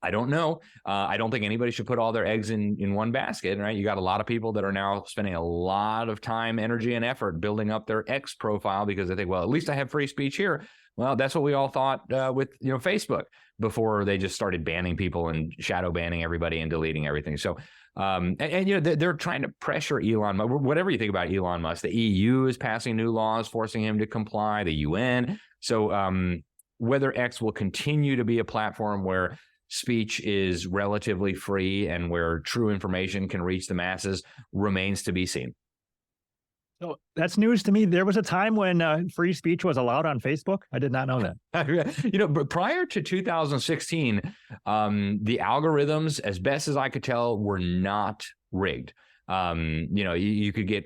I don't know. I don't think anybody should put all their eggs in one basket, right? You got a lot of people that are now spending a lot of time, energy, and effort building up their X profile because they think, well, at least I have free speech here. Well, that's what we all thought with Facebook before they just started banning people and shadow banning everybody and deleting everything. So, they're trying to pressure Elon Musk. Whatever you think about Elon Musk, the EU is passing new laws forcing him to comply. The UN. So, whether X will continue to be a platform where speech is relatively free and where true information can reach the masses remains to be seen. So that's news to me. There was a time when free speech was allowed on Facebook. I did not know that. But prior to 2016, the algorithms, as best as I could tell, were not rigged. You could get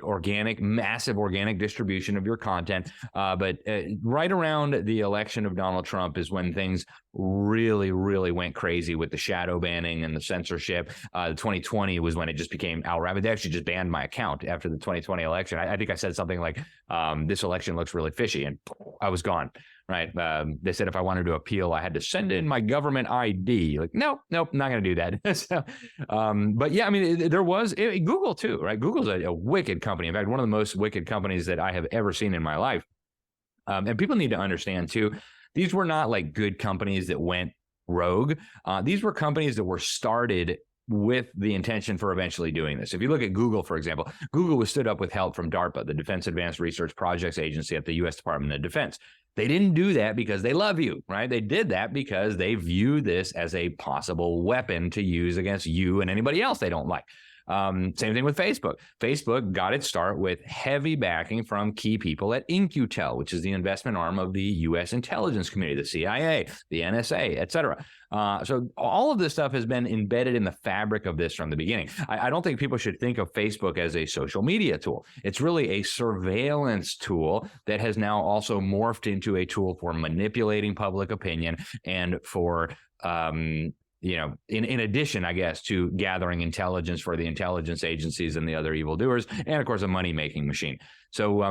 massive organic distribution of your content. But right around the election of Donald Trump is when things really, really went crazy with the shadow banning and the censorship. 2020 was when it just became outright. They actually just banned my account after the 2020 election. I think I said something like, this election looks really fishy, and I was gone. Right. They said if I wanted to appeal, I had to send in my government ID. Like, nope, not going to do that. So, but yeah, I mean, there was Google too, right? Google's a wicked company. In fact, one of the most wicked companies that I have ever seen in my life. And people need to understand too, these were not like good companies that went rogue. These were companies that were started with the intention for eventually doing this. If you look at Google, for example, Google was stood up with help from DARPA, the Defense Advanced Research Projects Agency at the U.S. Department of Defense. They didn't do that because they love you, right? They did that because they view this as a possible weapon to use against you and anybody else they don't like. Same thing with Facebook. Facebook got its start with heavy backing from key people at In-Q-Tel, which is the investment arm of the U.S. intelligence community, the CIA, the NSA, et cetera. So all of this stuff has been embedded in the fabric of this from the beginning. I don't think people should think of Facebook as a social media tool. It's really a surveillance tool that has now also morphed into a tool for manipulating public opinion and for in addition, I guess, to gathering intelligence for the intelligence agencies and the other evildoers, and of course, a money-making machine. So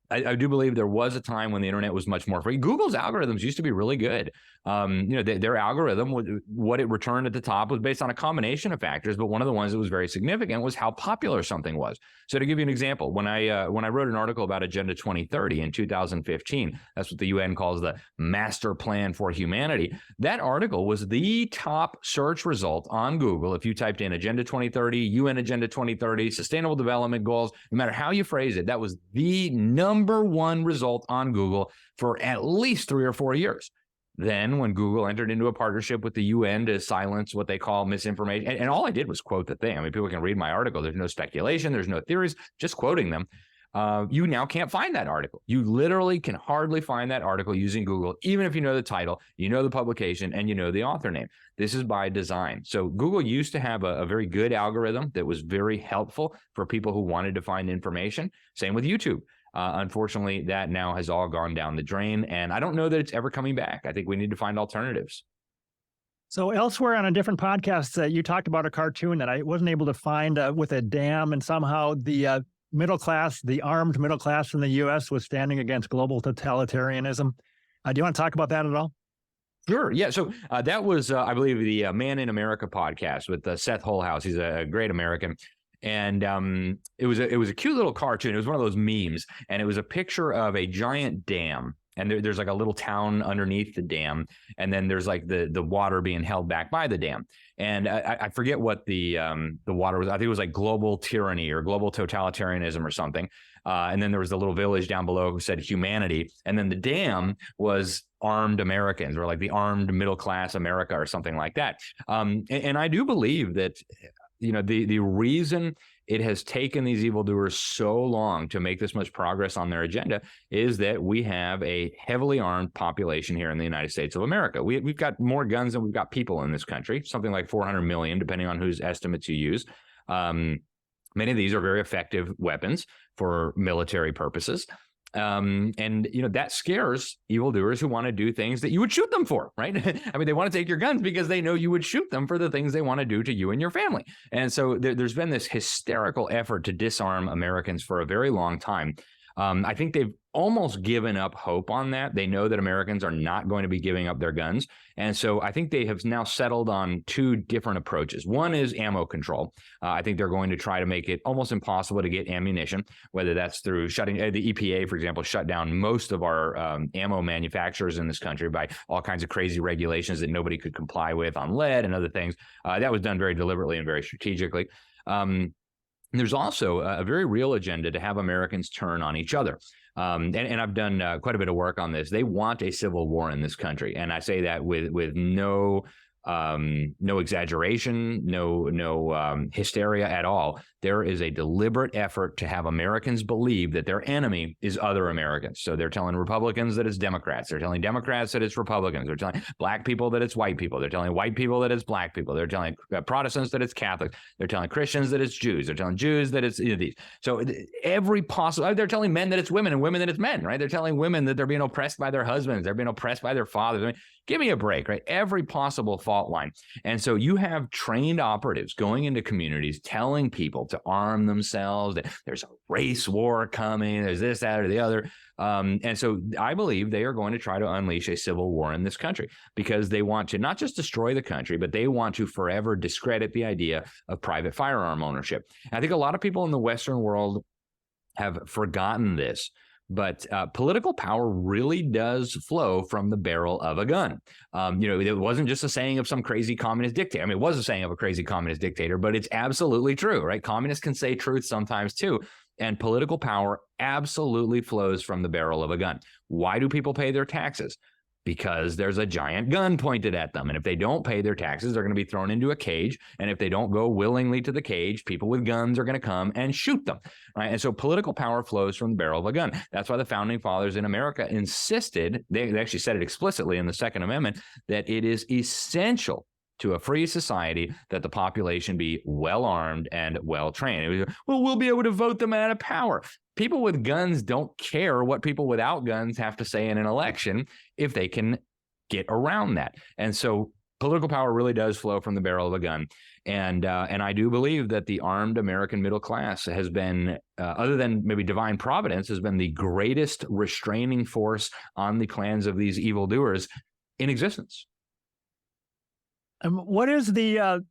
I do believe there was a time when the internet was much more free. Google's algorithms used to be really good. Their algorithm, what it returned at the top was based on a combination of factors, but one of the ones that was very significant was how popular something was. So to give you an example, when I wrote an article about Agenda 2030 in 2015, that's what the UN calls the Master Plan for Humanity. That article was the top search result on Google. If you typed in Agenda 2030, UN Agenda 2030, Sustainable Development Goals, no matter how you phrase it, that was the number one result on Google for at least 3 or 4 years. Then when Google entered into a partnership with the UN to silence what they call misinformation, and all I did was quote the thing. I mean, people can read my article. There's no speculation. There's no theories, just quoting them. You now can't find that article. You literally can hardly find that article using Google, even if you know the title, you know the publication, and you know the author name. This is by design. So Google used to have a very good algorithm that was very helpful for people who wanted to find information. Same with YouTube. Unfortunately, that now has all gone down the drain, and I don't know that it's ever coming back. I think we need to find alternatives. So elsewhere on a different podcast, you talked about a cartoon that I wasn't able to find with a dam, and somehow the middle class, the armed middle class in the U.S. was standing against global totalitarianism. Do you want to talk about that at all? Sure. Yeah. So that was, I believe, the Man in America podcast with Seth Holhouse. He's a great American. And it was a cute little cartoon. It was one of those memes, and it was a picture of a giant dam. And there's like a little town underneath the dam, and then there's like the water being held back by the dam. And I forget what the water was. I think it was like global tyranny or global totalitarianism or something. And then there was the little village down below who said humanity. And then the dam was armed Americans, or like the armed middle class America or something like that. And I do believe that the reason it has taken these evildoers so long to make this much progress on their agenda is that we have a heavily armed population here in the United States of America. We've got more guns than we've got people in this country, something like 400 million, depending on whose estimates you use. Many of these are very effective weapons for military purposes. That scares evildoers who want to do things that you would shoot them for, right? I mean, they want to take your guns because they know you would shoot them for the things they want to do to you and your family. And so there's been this hysterical effort to disarm Americans for a very long time. I think they've almost given up hope on that. They know that Americans are not going to be giving up their guns. And so I think they have now settled on two different approaches. One is ammo control. I think they're going to try to make it almost impossible to get ammunition, whether that's through shutting the EPA, for example, shut down most of our ammo manufacturers in this country by all kinds of crazy regulations that nobody could comply with on lead and other things. That was done very deliberately and very strategically. There's also a very real agenda to have Americans turn on each other. And I've done quite a bit of work on this. They want a civil war in this country. And I say that with no exaggeration, no hysteria at all. There is a deliberate effort to have Americans believe that their enemy is other Americans. So they're telling Republicans that it's Democrats. They're telling Democrats that it's Republicans. They're telling black people that it's white people. They're telling white people that it's black people. They're telling Protestants that it's Catholics. They're telling Christians that it's Jews. They're telling Jews that it's these. So every possible, they're telling men that it's women and women that it's men, right? They're telling women that they're being oppressed by their husbands. They're being oppressed by their fathers. I mean, give me a break, right? Every possible fault line. And so you have trained operatives going into communities telling people to arm themselves, that there's a race war coming, there's this, that, or the other. And so I believe they are going to try to unleash a civil war in this country because they want to not just destroy the country, but they want to forever discredit the idea of private firearm ownership. And I think a lot of people in the Western world have forgotten this. But political power really does flow from the barrel of a gun. It wasn't just a saying of some crazy communist dictator. I mean, it was a saying of a crazy communist dictator, but it's absolutely true, right? Communists can say truth sometimes too. And political power absolutely flows from the barrel of a gun. Why do people pay their taxes? Because there's a giant gun pointed at them. And if they don't pay their taxes, they're going to be thrown into a cage. And if they don't go willingly to the cage, people with guns are going to come and shoot them. Right? And so political power flows from the barrel of a gun. That's why the founding fathers in America insisted, they actually said it explicitly in the Second Amendment, that it is essential to a free society that the population be well armed and well trained. We'll be able to vote them out of power. People with guns don't care what people without guns have to say in an election if they can get around that. And so political power really does flow from the barrel of a gun. And I do believe that the armed American middle class has been, other than maybe divine providence, has been the greatest restraining force on the plans of these evildoers in existence. What is the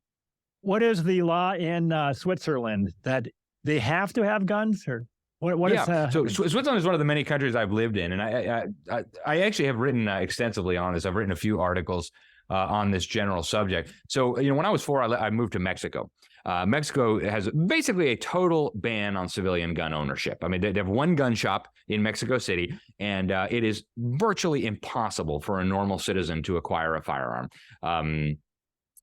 law in Switzerland that they have to have guns, or what is So Switzerland is one of the many countries I've lived in, and I actually have written extensively on this. I've written a few articles on this general subject. So when I was 4, I moved to Mexico. Mexico has basically a total ban on civilian gun ownership. I mean, they have one gun shop in Mexico City, and it is virtually impossible for a normal citizen to acquire a firearm.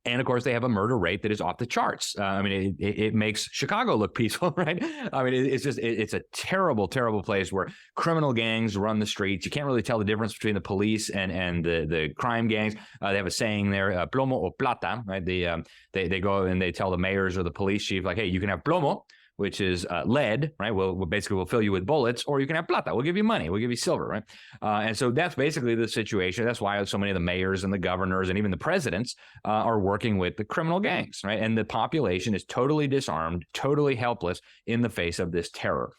And of course, they have a murder rate that is off the charts. It makes Chicago look peaceful, right? I mean, it's a terrible, terrible place where criminal gangs run the streets. You can't really tell the difference between the police and the crime gangs. They have a saying there, plomo o plata, right? They go and they tell the mayors or the police chief, like, hey, you can have plomo, which is lead, right? We'll fill you with bullets, or you can have plata. We'll give you money. We'll give you silver, right? And so that's basically the situation. That's why so many of the mayors and the governors and even the presidents are working with the criminal gangs, right? And the population is totally disarmed, totally helpless in the face of this terror.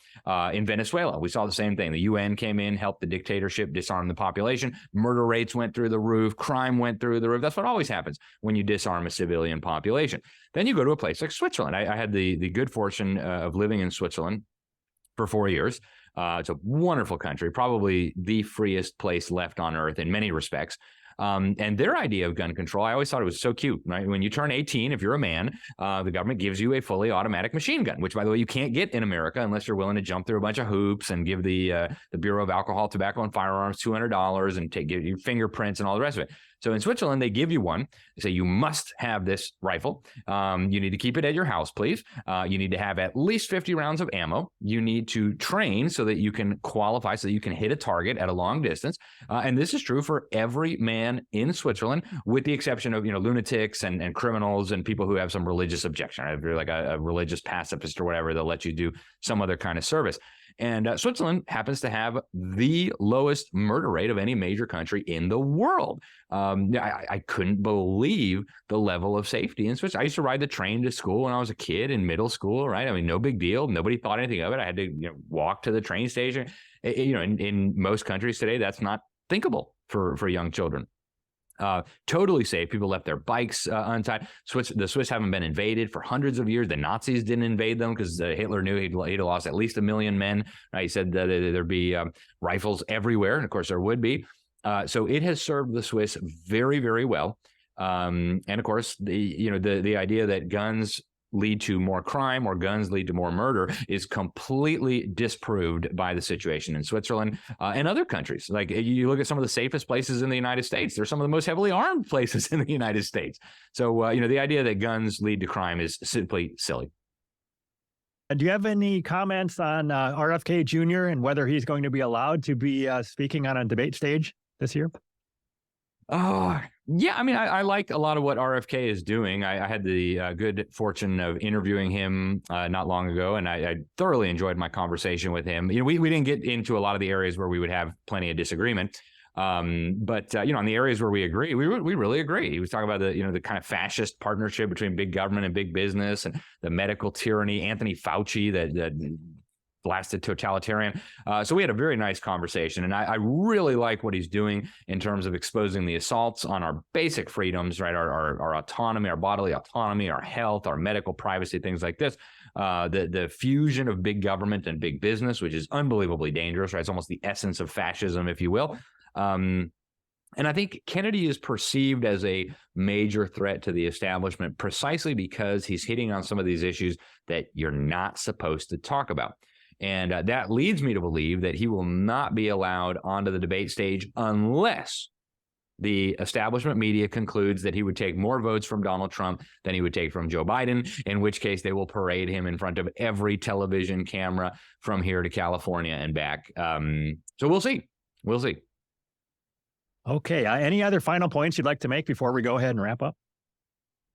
In Venezuela, we saw the same thing. The UN came in, helped the dictatorship disarm the population. Murder rates went through the roof. Crime went through the roof. That's what always happens when you disarm a civilian population. Then you go to a place like Switzerland. I had the good fortune of living in Switzerland for 4 years. It's a wonderful country, probably the freest place left on earth in many respects. And their idea of gun control, I always thought it was so cute, right? When you turn 18, if you're a man, the government gives you a fully automatic machine gun, which, by the way, you can't get in America unless you're willing to jump through a bunch of hoops and give the Bureau of Alcohol, Tobacco, and Firearms $200 and give your fingerprints and all the rest of it. So in Switzerland, they give you one. They say you must have this rifle. You need to keep it at your house, please. You need to have at least 50 rounds of ammo. You need to train so that you can qualify, so that you can hit a target at a long distance. And this is true for every man in Switzerland, with the exception of lunatics and criminals and people who have some religious objection. If you're like a religious pacifist or whatever, they'll let you do some other kind of service. And Switzerland happens to have the lowest murder rate of any major country in the world. I couldn't believe the level of safety in Switzerland. I used to ride the train to school when I was a kid in middle school, right? I mean, no big deal. Nobody thought anything of it. I had to walk to the train station. In most countries today, that's not thinkable for young children. Totally safe. People left their bikes untied. The Swiss haven't been invaded for hundreds of years. The Nazis didn't invade them because Hitler knew he'd lost at least 1 million men. He said that there'd be rifles everywhere, and of course there would be. So it has served the Swiss very, very well. And of course, the idea that guns lead to more crime or guns lead to more murder is completely disproved by the situation in Switzerland and other countries. Like you look at some of the safest places in the United States, they're some of the most heavily armed places in the United States. So, the idea that guns lead to crime is simply silly. Do you have any comments on RFK Jr. and whether he's going to be allowed to be speaking on a debate stage this year? Oh, yeah. I mean, I like a lot of what RFK is doing. I had the good fortune of interviewing him not long ago, and I thoroughly enjoyed my conversation with him. We didn't get into a lot of the areas where we would have plenty of disagreement. But on the areas where we agree, we really agree. He was talking about the kind of fascist partnership between big government and big business, and the medical tyranny, Anthony Fauci, that blasted totalitarian. So we had a very nice conversation, and I really like what he's doing in terms of exposing the assaults on our basic freedoms, right? Our autonomy, our bodily autonomy, our health, our medical privacy, things like this. The fusion of big government and big business, which is unbelievably dangerous, right? It's almost the essence of fascism, if you will. And I think Kennedy is perceived as a major threat to the establishment precisely because he's hitting on some of these issues that you're not supposed to talk about. And that leads me to believe that he will not be allowed onto the debate stage unless the establishment media concludes that he would take more votes from Donald Trump than he would take from Joe Biden, in which case they will parade him in front of every television camera from here to California and back. So we'll see. We'll see. Okay. Any other final points you'd like to make before we go ahead and wrap up?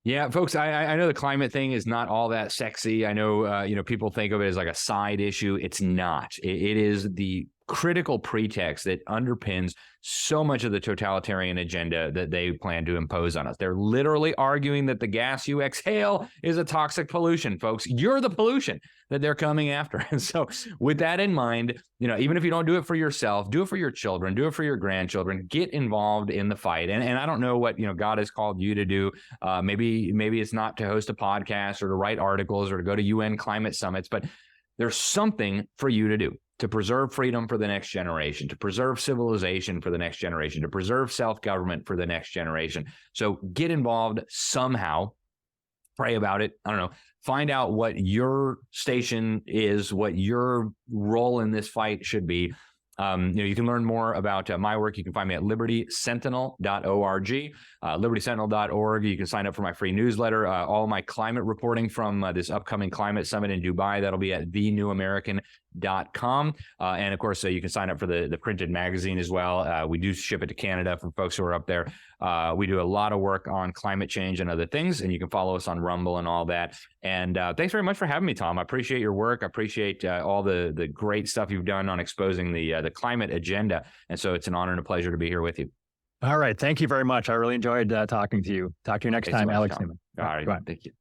Yeah, folks, I know the climate thing is not all that sexy. I know, people think of it as like a side issue. It's not. It is the critical pretext that underpins so much of the totalitarian agenda that they plan to impose on us. They're literally arguing that the gas you exhale is a toxic pollution, folks. You're the pollution that they're coming after. And so with that in mind, even if you don't do it for yourself, do it for your children, do it for your grandchildren, get involved in the fight. And I don't know what, God has called you to do. Maybe it's not to host a podcast or to write articles or to go to UN climate summits, but there's something for you to do to preserve freedom for the next generation, to preserve civilization for the next generation, to preserve self-government for the next generation. So get involved somehow, pray about it. I don't know. Find out what your station is, what your role in this fight should be. You can learn more about my work. You can find me at libertysentinel.org, libertysentinel.org. You can sign up for my free newsletter, all my climate reporting from this upcoming climate summit in Dubai. That'll be at thenewamerican.com. And of course, you can sign up for the printed magazine as well. We do ship it to Canada for folks who are up there. We do a lot of work on climate change and other things, and you can follow us on Rumble and all that. And thanks very much for having me, Tom. I appreciate your work. I appreciate all the great stuff you've done on exposing the climate agenda. And so it's an honor and a pleasure to be here with you. All right. Thank you very much. I really enjoyed talking to you. Talk to you next time, So much, Alex Tom. Newman. All right. Thank you.